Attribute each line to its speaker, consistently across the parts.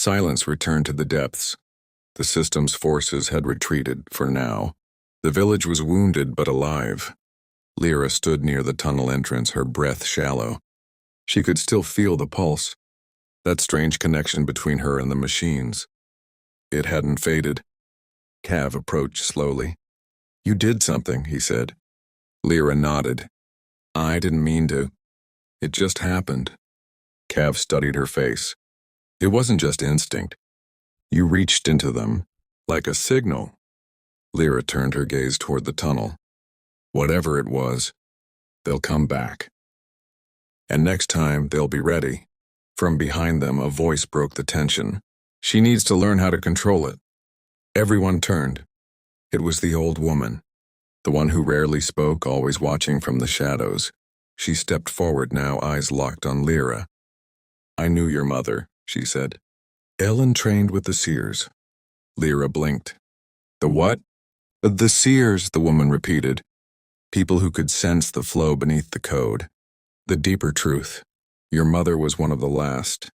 Speaker 1: Silence returned to the depths. The system's forces had retreated, for now. The village was wounded but alive. Lira stood near the tunnel entrance, her breath shallow. She could still feel the pulse, that strange connection between her and the machines. It hadn't faded. Cav approached slowly. "You did something," he said. Lira nodded. "I didn't mean to. It just happened." Cav studied her face. "It wasn't just instinct. You reached into them, like a signal." Lira turned her gaze toward the tunnel. "Whatever it was, they'll come back. And next time, they'll be ready." From behind them, a voice broke the tension. "She needs to learn how to control it." Everyone turned. It was the old woman, the one who rarely spoke, always watching from the shadows. She stepped forward now, eyes locked on Lira. "I knew your mother," she said. "Ellen trained with the seers." Lira blinked. "The what?" "The seers," the woman repeated. "People who could sense the flow beneath the code. The deeper truth. Your mother was one of the last."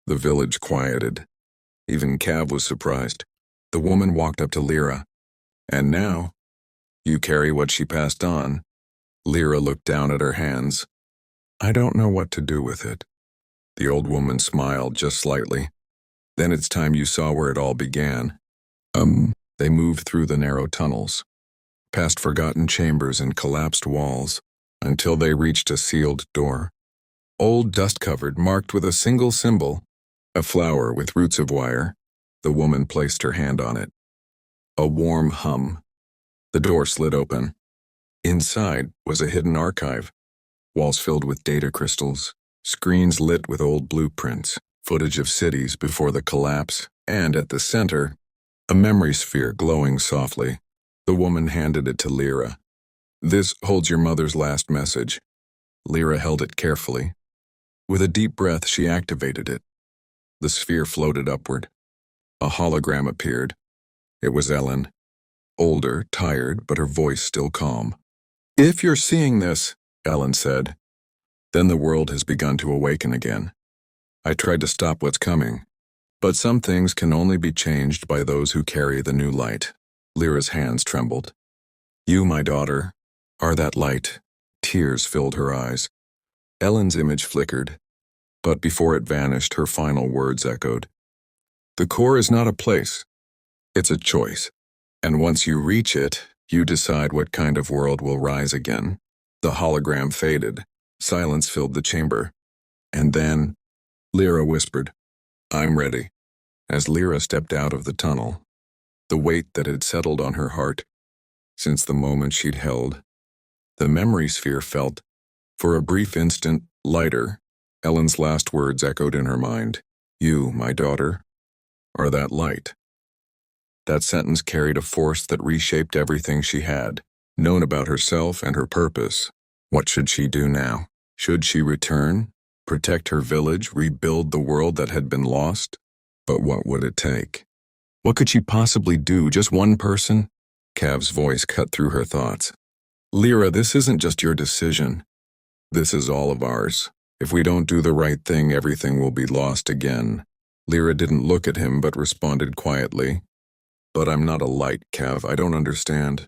Speaker 1: The village quieted. Even Cav was surprised. The woman walked up to Lira. "And now, you carry what she passed on." Lira looked down at her hands. "I don't know what to do with it." The old woman smiled just slightly. "Then it's time you saw where it all began." They moved through the narrow tunnels, past forgotten chambers and collapsed walls, until they reached a sealed door. Old, dust-covered, marked with a single symbol, a flower with roots of wire. The woman placed her hand on it. A warm hum. The door slid open. Inside was a hidden archive, walls filled with data crystals, screens lit with old blueprints, footage of cities before the collapse, and at the center, a memory sphere glowing softly. The woman handed it to Lira. "This holds your mother's last message." Lira held it carefully. With a deep breath, she activated it. The sphere floated upward. A hologram appeared. It was Ellen. Older, tired, but her voice still calm. "If you're seeing this," Ellen said, "then the world has begun to awaken again. I tried to stop what's coming, but some things can only be changed by those who carry the new light." Lyra's hands trembled. "You, my daughter, are that light." Tears filled her eyes. Ellen's image flickered, but before it vanished, her final words echoed. "The core is not a place. It's a choice. And once you reach it, you decide what kind of world will rise again." The hologram faded. Silence filled the chamber. And then, Lira whispered, "I'm ready." As Lira stepped out of the tunnel, the weight that had settled on her heart since the moment she'd held, the memory sphere felt, for a brief instant, lighter. Ellen's last words echoed in her mind. "You, my daughter, are that light." That sentence carried a force that reshaped everything she had known about herself and her purpose. What should she do now? Should she return, protect her village, rebuild the world that had been lost? But what would it take? What could she possibly do? Just one person? Cav's voice cut through her thoughts. "Lira, this isn't just your decision. This is all of ours. If we don't do the right thing, everything will be lost again." Lira didn't look at him but responded quietly. "But I'm not a light, Cav. I don't understand.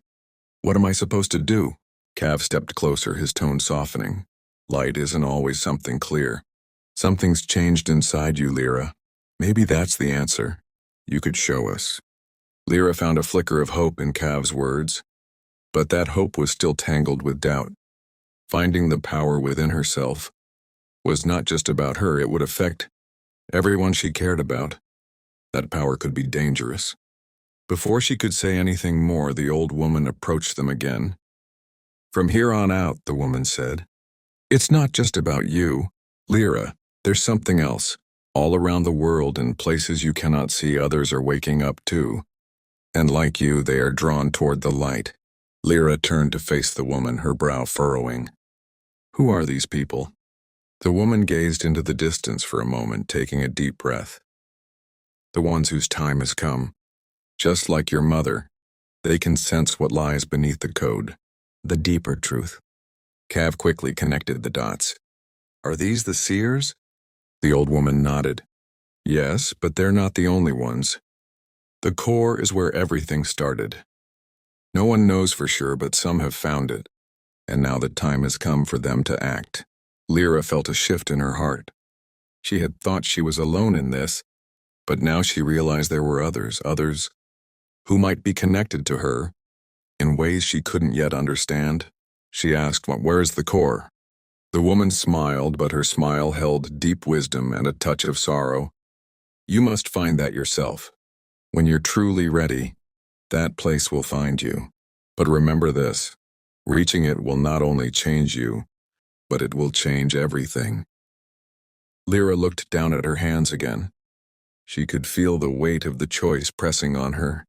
Speaker 1: What am I supposed to do?" Cav stepped closer, his tone softening. "Light isn't always something clear. Something's changed inside you, Lira. Maybe that's the answer. You could show us." Lira found a flicker of hope in Cav's words, but that hope was still tangled with doubt. Finding the power within herself was not just about her, it would affect everyone she cared about. That power could be dangerous. Before she could say anything more, the old woman approached them again. "From here on out," the woman said, "it's not just about you, Lira. There's something else. All around the world, in places you cannot see, others are waking up too. And like you, they are drawn toward the light." Lira turned to face the woman, her brow furrowing. "Who are these people?" The woman gazed into the distance for a moment, taking a deep breath. "The ones whose time has come. Just like your mother, they can sense what lies beneath the code, the deeper truth." Cav quickly connected the dots. "Are these the seers?" The old woman nodded. Yes, but they're not the only ones. The core is where everything started. No one knows for sure, but some have found it. And now the time has come for them to act. Lira felt a shift in her heart. She had thought she was alone in this, but now she realized there were others who might be connected to her in ways she couldn't yet understand. She asked, "Where's the core?" The woman smiled, but her smile held deep wisdom and a touch of sorrow. "You must find that yourself. When you're truly ready, that place will find you. But remember this, reaching it will not only change you, but it will change everything." Lira looked down at her hands again. She could feel the weight of the choice pressing on her.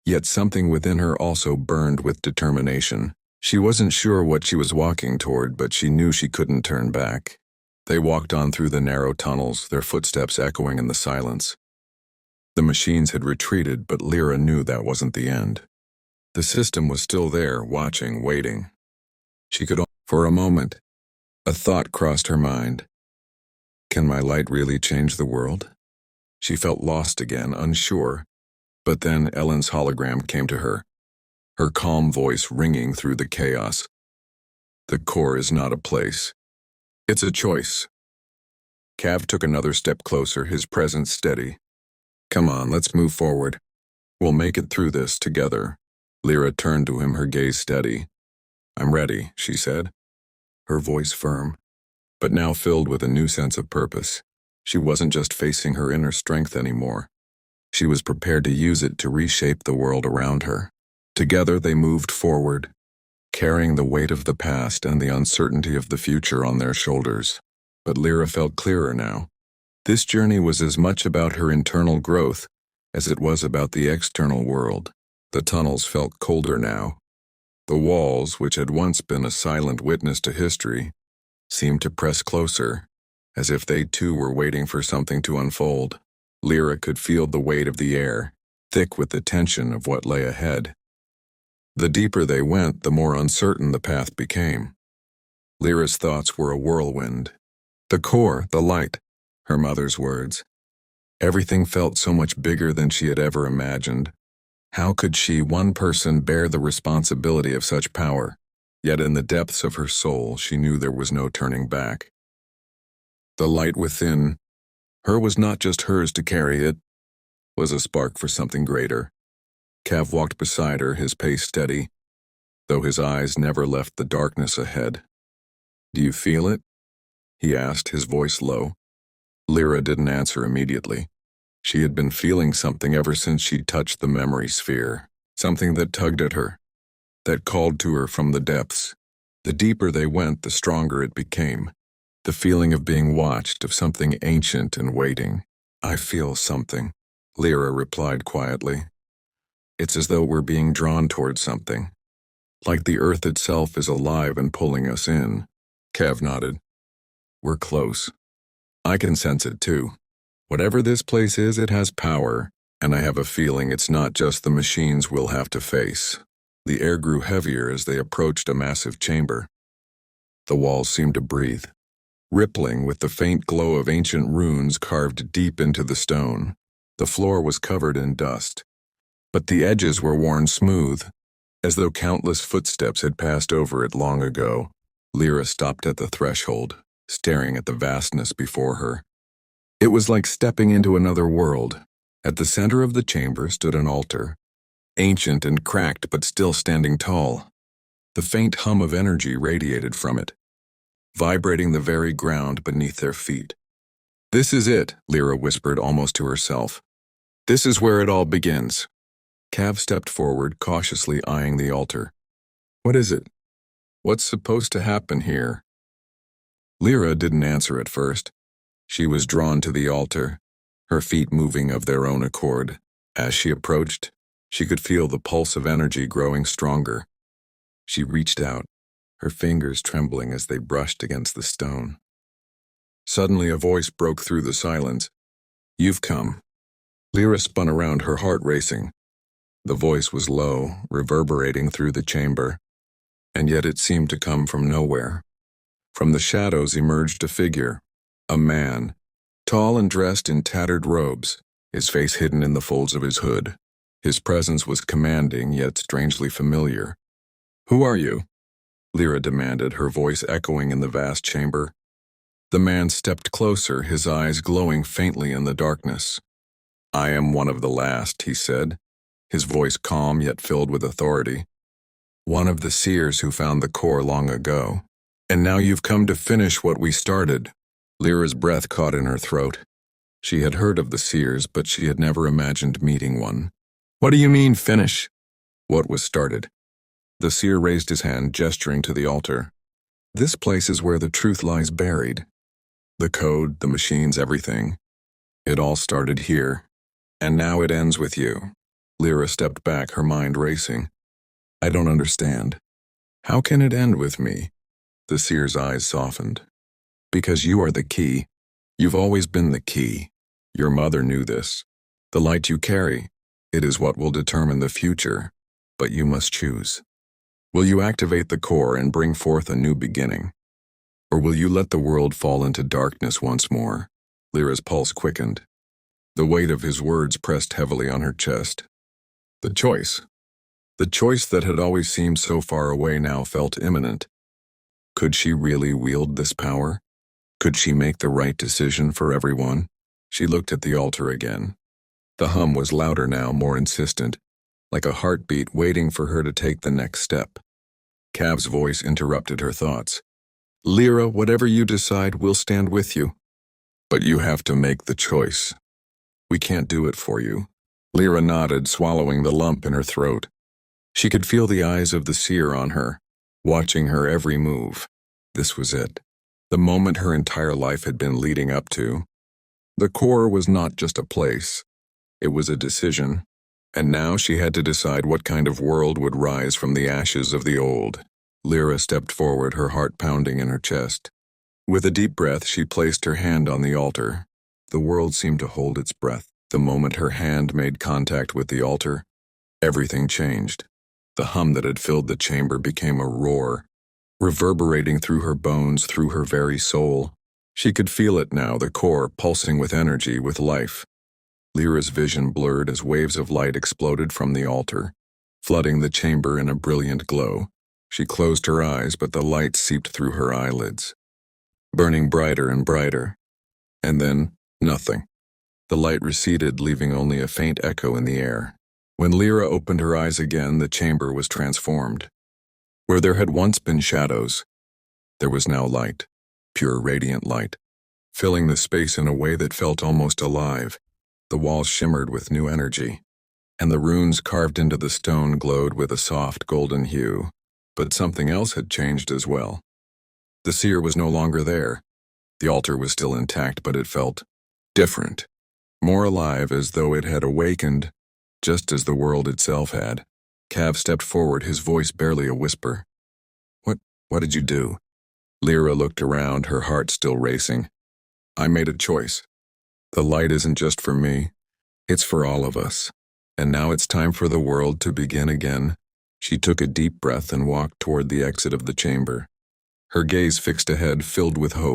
Speaker 1: Yet something within her also burned with determination. She wasn't sure what she was walking toward, but she knew she couldn't turn back. They walked on through the narrow tunnels, their footsteps echoing in the silence. The machines had retreated, but Lira knew that wasn't the end. The system was still there, watching, waiting. For a moment, a thought crossed her mind. Can my light really change the world? She felt lost again, unsure. But then Ellen's hologram came to her, her calm voice ringing through the chaos. The core is not a place. It's a choice. Cav took another step closer, his presence steady. Come on, let's move forward. We'll make it through this together. Lira turned to him, her gaze steady. I'm ready, she said, her voice firm, but now filled with a new sense of purpose. She wasn't just facing her inner strength anymore. She was prepared to use it to reshape the world around her. Together they moved forward, carrying the weight of the past and the uncertainty of the future on their shoulders. But Lira felt clearer now. This journey was as much about her internal growth as it was about the external world. The tunnels felt colder now. The walls, which had once been a silent witness to history, seemed to press closer, as if they too were waiting for something to unfold. Lira could feel the weight of the air, thick with the tension of what lay ahead. The deeper they went, the more uncertain the path became. Lyra's thoughts were a whirlwind. The core, the light, her mother's words. Everything felt so much bigger than she had ever imagined. How could she, one person, bear the responsibility of such power? Yet in the depths of her soul, she knew there was no turning back. The light within her was not just hers to carry, it was a spark for something greater. Cav walked beside her, his pace steady, though his eyes never left the darkness ahead. Do you feel it? He asked, his voice low. Lira didn't answer immediately. She had been feeling something ever since she touched the memory sphere, something that tugged at her, that called to her from the depths. The deeper they went, the stronger it became. The feeling of being watched, of something ancient and waiting. I feel something, Lira replied quietly. It's as though we're being drawn towards something. Like the earth itself is alive and pulling us in. Cav nodded. We're close. I can sense it too. Whatever this place is, it has power, and I have a feeling it's not just the machines we'll have to face. The air grew heavier as they approached a massive chamber. The walls seemed to breathe, rippling with the faint glow of ancient runes carved deep into the stone. The floor was covered in dust, but the edges were worn smooth, as though countless footsteps had passed over it long ago. Lira stopped at the threshold, staring at the vastness before her. It was like stepping into another world. At the center of the chamber stood an altar, ancient and cracked but still standing tall. The faint hum of energy radiated from it, vibrating the very ground beneath their feet. This is it, Lira whispered almost to herself. This is where it all begins. Cav stepped forward, cautiously eyeing the altar. What is it? What's supposed to happen here? Lira didn't answer at first. She was drawn to the altar, her feet moving of their own accord. As she approached, she could feel the pulse of energy growing stronger. She reached out, her fingers trembling as they brushed against the stone. Suddenly a voice broke through the silence. You've come. Lira spun around, her heart racing. The voice was low, reverberating through the chamber, and yet it seemed to come from nowhere. From the shadows emerged a figure, a man, Tall and dressed in tattered robes, his face hidden in the folds of his hood. His presence was commanding yet strangely familiar. "Who are you?" Lira demanded, her voice echoing in the vast chamber. The man stepped closer, his eyes glowing faintly in the darkness. "I am one of the last," he said, his voice calm yet filled with authority. "One of the seers who found the core long ago. And now you've come to finish what we started." Lyra's breath caught in her throat. She had heard of the seers, but she had never imagined meeting one. "What do you mean, finish?" "What was started?" The seer raised his hand, gesturing to the altar. "This place is where the truth lies buried. The code, the machines, everything. It all started here. And now it ends with you." Lira stepped back, her mind racing. "I don't understand. How can it end with me?" The seer's eyes softened. "Because you are the key. You've always been the key. Your mother knew this. The light you carry, it is what will determine the future. But you must choose. Will you activate the core and bring forth a new beginning? Or will you let the world fall into darkness once more?" Lyra's pulse quickened. The weight of his words pressed heavily on her chest. The choice. The choice that had always seemed so far away now felt imminent. Could she really wield this power? Could she make the right decision for everyone? She looked at the altar again. The hum was louder now, more insistent, like a heartbeat waiting for her to take the next step. Cav's voice interrupted her thoughts. "Lira, whatever you decide, we'll stand with you. But you have to make the choice. We can't do it for you." Lira nodded, swallowing the lump in her throat. She could feel the eyes of the seer on her, watching her every move. This was it. The moment her entire life had been leading up to. The core was not just a place. It was a decision. And now she had to decide what kind of world would rise from the ashes of the old. Lira stepped forward, her heart pounding in her chest. With a deep breath, she placed her hand on the altar. The world seemed to hold its breath. The moment her hand made contact with the altar, everything changed. The hum that had filled the chamber became a roar, reverberating through her bones, through her very soul. She could feel it now, the core pulsing with energy, with life. Lyra's vision blurred as waves of light exploded from the altar, flooding the chamber in a brilliant glow. She closed her eyes, but the light seeped through her eyelids, burning brighter and brighter. And then, nothing. The light receded, leaving only a faint echo in the air. When Lira opened her eyes again, the chamber was transformed. Where there had once been shadows, there was now light, pure radiant light, filling the space in a way that felt almost alive. The walls shimmered with new energy, and the runes carved into the stone glowed with a soft golden hue. But something else had changed as well. The seer was no longer there. The altar was still intact, but it felt different, more alive, as though it had awakened, just as the world itself had. Cav stepped forward, his voice barely a whisper. What did you do?" Lira looked around, her heart still racing. "I made a choice. The light isn't just for me, it's for all of us. And now it's time for the world to begin again." She took a deep breath and walked toward the exit of the chamber, her gaze fixed ahead, filled with hope.